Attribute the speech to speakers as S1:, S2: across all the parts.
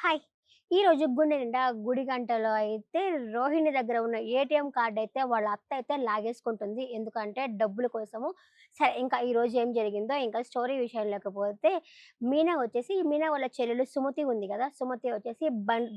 S1: Hi. ఈరోజు గుండె నిండా గుడి గంటలో అయితే రోహిణి దగ్గర ఉన్న ఏటీఎం కార్డ్ అయితే వాళ్ళ అత్త అయితే లాగేసుకుంటుంది. ఎందుకంటే డబ్బుల కోసము. సరే ఇంకా ఈరోజు ఏం జరిగిందో ఇంకా స్టోరీ విషయంలోకి పోతే మీనా వాళ్ళ చెల్లెలు సుమతి ఉంది కదా! సుమతి వచ్చేసి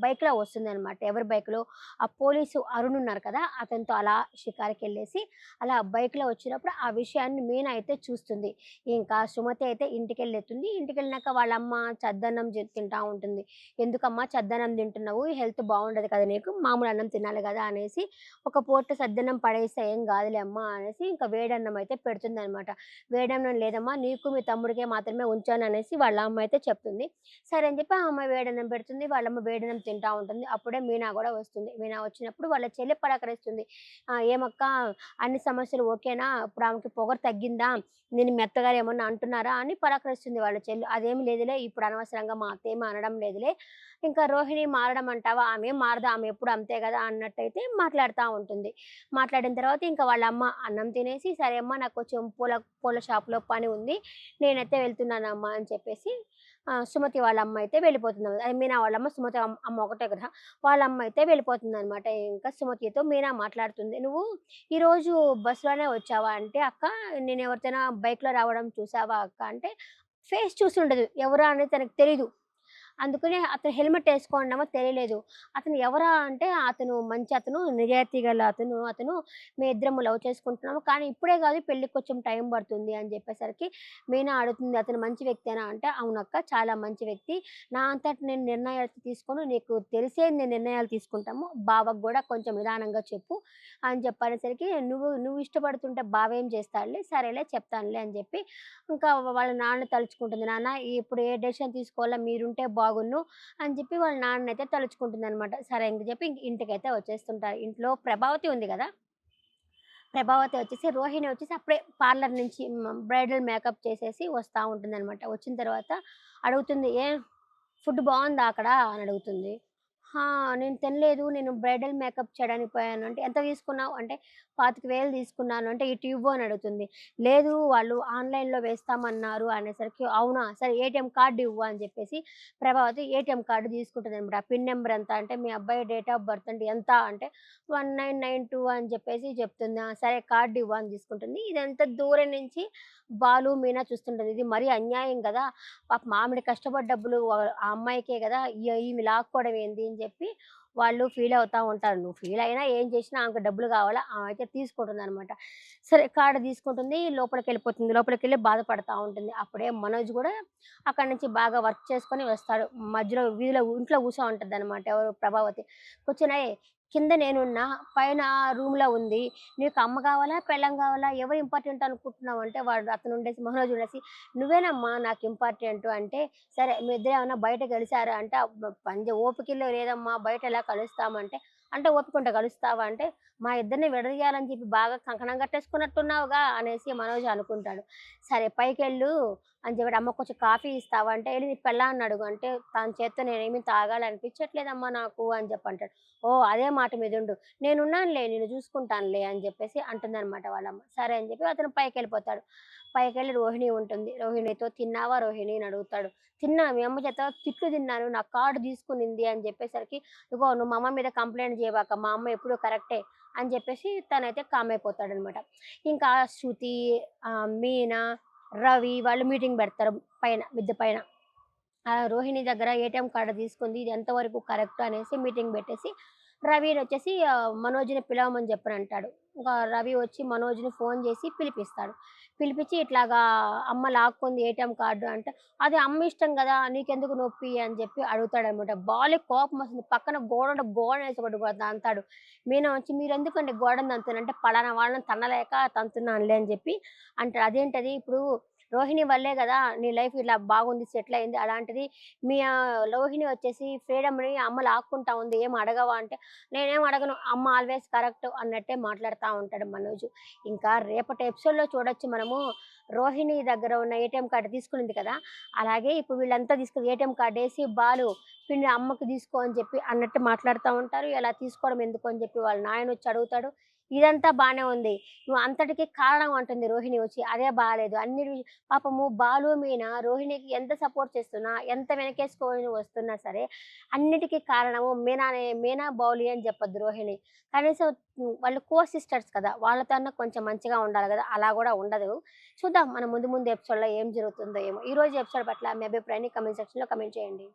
S1: బైక్‌లో వస్తుందనమాట. ఎవరి బైక్‌లో ఆ పోలీసు అరుణ్ ఉన్నారు కదా! అతనితో అలా షికారుకెళ్ళేసి అలా బైక్‌లో వచ్చినప్పుడు ఆ విషయాన్ని మీనా అయితే చూస్తుంది. ఇంకా సుమతి అయితే ఇంటికెళ్ళెత్తుంది. ఇంటికెళ్ళినాక వాళ్ళమ్మ చద్దన్నం తింటా ఉంటుంది. ఎందుకమ్మా చద్దన్నం తింటున్నావు? హెల్త్ బావుండదు కదా నీకు. మామూలు అన్నం తినాలి గదా! అనేసి ఒక పూట సద్దన్నం పడేస్తే ఏం గాదులే అమ్మా అనేసి ఇంకా వేడన్నం అయితే పెడుతుందనమాట. వేడన్నం లేదమ్మా నీకు మీ తమ్ముడికే మాత్రమే ఉంచాననేసి వాళ్ళ అమ్మ అయితే చెప్తుంది. సరే అని చెప్పి ఆ అమ్మాయి వేడన్నం పెడుతుంది. వాళ్ళమ్మ వేడన్నం తింటా ఉంటుంది. అప్పుడే మీనా గూడా వస్తుంది. మీనా వచ్చినప్పుడు వాళ్ళ చెల్లి పలకరిస్తుంది. "ఏమక్కా అన్ని సమస్యలు ఓకేనా? ఇప్పుడు ఆమెకి పొగరు తగ్గిందా? నిన్ను మీ అత్తగారు ఏమన్నా అంటున్నారా?" అని పలకరిస్తుంది వాళ్ళ చెల్లి. "అదేమి లేదులే ఇప్పుడు అనవసరంగా మా అత్త ఏమి అనడం లేదులే. ఇంకా రోహిణి మారడం అంటావా? ఆమేం మారదు. ఆమె ఎప్పుడు అంతే గదా! అన్నట్టయితే మాట్లాడుతా ఉంటుంది. మాట్లాడిన తర్వాత ఇంకా వాళ్ళ అమ్మ అన్నం తినేసి, "సరే అమ్మ నాకు కొంచెం పూల పూల షాప్‌లో పని ఉంది. నేనైతే వెళ్తున్నానమ్మా" అని చెప్పేసి సుమతి వాళ్ళ అమ్మ అయితే వెళ్ళిపోతుందనమాట. అది మీనా వాళ్ళమ్మ, సుమతి అమ్మ ఒకటే కదా! వాళ్ళ అమ్మ అయితే వెళ్ళిపోతుందనమాట. ఇంకా సుమతితో మీనా మాట్లాడుతుంది. "నువ్వు ఈరోజు బస్‌లోనే వచ్చావా?" అంటే, "అక్క నేను ఎవరితోనా బైక్‌లో రావడం చూసావా అక్క?" అంటే, ఫేస్ చూసుండదు. ఎవరా అనేది తనకు తెలీదు. అందుకనే అతను హెల్మెట్ ఏసుకోండేమో తెలియలేదు. అతను ఎవరా అంటే అతను మంచి అతను, నిజాయితీ గల అతను. మేమిద్దరము లవ్ చేసుకుంటున్నాము. కానీ ఇప్పుడే గాదు పెళ్ళికి కొంచెం టైం పడుతుంది అని చెప్పేసరికి మీనా అడుగుతుంది. "అతను మంచి వ్యక్తేనా?" అంటే, "అవునక్క చాలా మంచి వ్యక్తి. నా అంతట నేను నిర్ణయాలు తీసుకోను. నీకు తెలిసే నేను నిర్ణయాలు తీసుకుంటాము. బావకి గూడా కొంచెం నిదానంగా చెప్పు" అని చెప్పనేసరికి, "నువ్వు నువ్వు ఇష్టపడుతుంటే బావ ఏం చేస్తాడులే, సరేలే చెప్తానులే" అని చెప్పి ఇంకా వాళ్ళ నాన్న తలుచుకుంటుంది. "నాన్న ఇప్పుడు ఏ డెసిషన్ తీసుకోవాలో మీరుంటే బాగున్ను" అని చెప్పి వాళ్ళ నాన్ననైతే తలుచుకుంటుందనమాట. సరే అని చెప్పి ఇంటికైతే వచ్చేస్తుంటారు. ఇంట్లో ప్రభావతి ఉంది గదా! ప్రభావతి వచ్చేసి రోహిణి వచ్చేసి అప్పుడే పార్లర్ నుంచి బ్రైడల్ మేకప్ చేసేసి వస్తా ఉంటుందనమాట. వచ్చిన తర్వాత అడుగుతుంది, "ఏం ఫుడ్ బావుందా అక్కడ?" అని అడుగుతుంది. "ఆ! నేను తినలేదు. నేను బ్రైడల్ మేకప్ చేయడానికి పోయాను" అంటే, "ఎంత తీసుకున్నావు?" అంటే, "25,000 తీసుకున్నాను" అంటే, "ఇటు ఇవ్వు" అని అడుగుతుంది. "లేదు వాళ్ళు ఆన్‌లైన్‌లో వేస్తామన్నారు" అనేసరికి, "అవునా! సరే ఏటీఎం కార్డ్ ఇవ్వు" అని చెప్పేసి ప్రభావతి ఏటీఎం కార్డ్ తీసుకుంటదనమాట. ఆ పిన్ నంబర్ ఎంత అంటే, "మీ అబ్బాయి డేట్ ఆఫ్ బర్త్ అంటే ఎంత?" అంటే 1992 అని చెప్పేసి చెప్తుంది. ఆ! సరే కార్డ్ ఇవ్వు అని తీసుకుంటుంది. ఇదంతా దూరం నుంచి బాలు, మీనా చూస్తుంటది. ఇది మరీ అన్యాయం గదా! పాపం ఆవిడ కష్టపడి డబ్బులు ఆ అమ్మాయికే గదా! ఈమె లాక్కోవడం ఏంది అని చెప్పి వాళ్ళు ఫీల్ అవుతా ఉంటారు. నువ్వు ఫీల్ అయినా ఏం చేసినా ఆమెకు డబ్బులు కావాలా, ఆమె అయితే తీసుకుంటుందనమాట. సరే కార్డ్ తీసుకుంటుంది. లోపలికెళ్ళిపోతుంది. లోపలికెళ్ళి బాధపడతా ఉంటుంది. అప్పుడే మనోజ్ గూడా అక్కడి నుంచి బాగా వర్క్ చేసుకొని వస్తాడు. మధ్యలో వీధిలో ఇంట్లో కూర్చో ఉంటదనమాట. ఎవరు ప్రభావతి. కూర్చొని కింద నేనున్నా, పైన రూమ్‌లో ఉంది. నీకు అమ్మ కావాలా? పెళ్ళాం కావాలా? ఎవరు ఇంపార్టెంట్ అనుకుంటున్నావు? అంటే అతనుండేసి మనోజ్ ఉండేసి, "నువ్వేనమ్మా నాకు ఇంపార్టెంటు" అంటే, "సరే మీ ఇద్దరు ఏమన్నా బయట కలిసారా?" అంటే, ఓపికలో లేదమ్మా బయట ఎలా కలుస్తామంటే, "అంటే ఓపిక ఉంటే కలుస్తావా?" అంటే, "మా ఇద్దరిని విడదీయాలని చెప్పి బాగా కంకణం కట్టేసుకున్నట్టున్నావుగా" అనేసి మనోజ్ అనుకుంటాడు. "సరే పైకెళ్ళు" అని చెప్పాడు. "అమ్మ కొంచెం కాఫీ ఇస్తావా?" అంటే, "ఎళ్లి నీ పెళ్ళాన్ని అడుగు" అంటే, "తన చేత్తో నేనేమి తాగాలనిపించట్లేదమ్మా నాకు" అని చెప్పి అంటాడు. "ఓహ్! అదే మాట మీదుండు. నేనున్నానులే నిన్ను చూసుకుంటానులే" అని చెప్పేసి అంటుందనమాట వాళ్ళమ్మ. సరే అని చెప్పి అతను పైకెళ్ళిపోతాడు. పైకెళ్ళి రోహిణి ఉంటుంది. రోహిణితో "తిన్నావా రోహిణి" అని అడుగుతాడు. "తిన్నా మీ అమ్మ చేత తిట్లు తిన్నాను. నా కార్డ్ తీసుకునింది" అని చెప్పేసరికి, "ఇగో నువ్వు మా అమ్మ మీద కంప్లెయింట్ చేయబాక. మా అమ్మ ఎప్పుడూ కరెక్టే" అని చెప్పేసి తనైతే కామ్ అయిపోతాడనమాట. ఇంకా శృతి, మీనా, రవి వాళ్ళు మీటింగ్ పెడతారు పైన మిద్దె పైన. రోహిణి దగ్గర ఏటీఎం కార్డ్ తీసుకుంది. ఇది ఎంతవరకు కరెక్ట్ అనేసి మీటింగ్ పెట్టేసి, రవినొచ్చేసి మనోజ్‌ని పిలవమని చెప్పనంటాడు. ఇంకా రవి వచ్చి మనోజ్‌ని ఫోన్ చేసి పిలిపిస్తాడు. పిలిపించి ఇట్లాగా అమ్మ లాక్కుంది ఏటీఎం కార్డ్ అంటే, "అది అమ్మ ఇష్టం గదా! నీకెందుకు నొప్పి" అని చెప్పి అడుగుతాడనమాట. బాలకి కోపమొస్తుంది. పక్కన గోడుంటే గోడనేసి ఒకటి తంతాడు. మీనా వచ్చి, "మీరెందుకండి గోడని తంతునంటే, "పలానా వాళ్ళని తన్నలేక తంతున్నానులే" అని చెప్పి అంటాడు. "అదేంటది ఇప్పుడు రోహిణి వల్లే గదా! నీ లైఫ్ ఇలా బాగుంది, సెటిల్ అయింది. అలాంటిది మీ రోహిణి వచ్చేసి ఫ్రీడమ్‌ని అమ్మ లాక్కుంటా ఉంది. ఏం అడగవా?" అంటే, "నేనేం అడగను. అమ్మ ఆల్వేస్ కరెక్ట్" అన్నట్టే మాట్లాడుతా ఉంటాడు మనోజు. ఇంకా రేపటి ఎపిసోడ్‌లో చూడొచ్చు మనము రోహిణి దగ్గర ఉన్న ఏటీఎం కార్డ్ తీసుకునింది కదా! అలాగే ఇప్పుడు వీళ్ళంతా తీసుకొని ఏటీఎం కార్డేసి బాలు పిన్ని అమ్మకి తీసుకో అని చెప్పి అన్నట్టు మాట్లాడుతా ఉంటారు. ఇలా తీసుకోవడం ఎందుకు అని చెప్పి వాళ్ళ నాయనొచ్చి అడుగుతాడు. ఇదంతా బానే ఉంది. నువ్వు అంతటికి కారణం అంటుంది రోహిణి వచ్చి. అదే బాలేదు. పాపము బాలు, మీన రోహిణికి ఎంత సపోర్ట్ చేస్తున్నా, ఎంత వెనకేసుకొని వస్తున్నా సరే, అన్నిటికి కారణము మీనా, బాలు అని చెప్పొద్దు రోహిణి. కనీసం వాళ్ళు సిస్టర్స్ కదా! వాళ్ళతో అన్నా కొంచెం మంచిగా ఉండాలి గదా! అలా గూడా ఉండదు. చూద్దాం మన ముందు ముందు ఎపిసోడ్‌లో ఏం జరుగుతుందో ఏమో! ఈరోజు ఎపిసోడ్ పట్ల మీ అభిప్రాయాన్ని కామెంట్ సెక్షన్‌లో కామెంట్ చేయండి.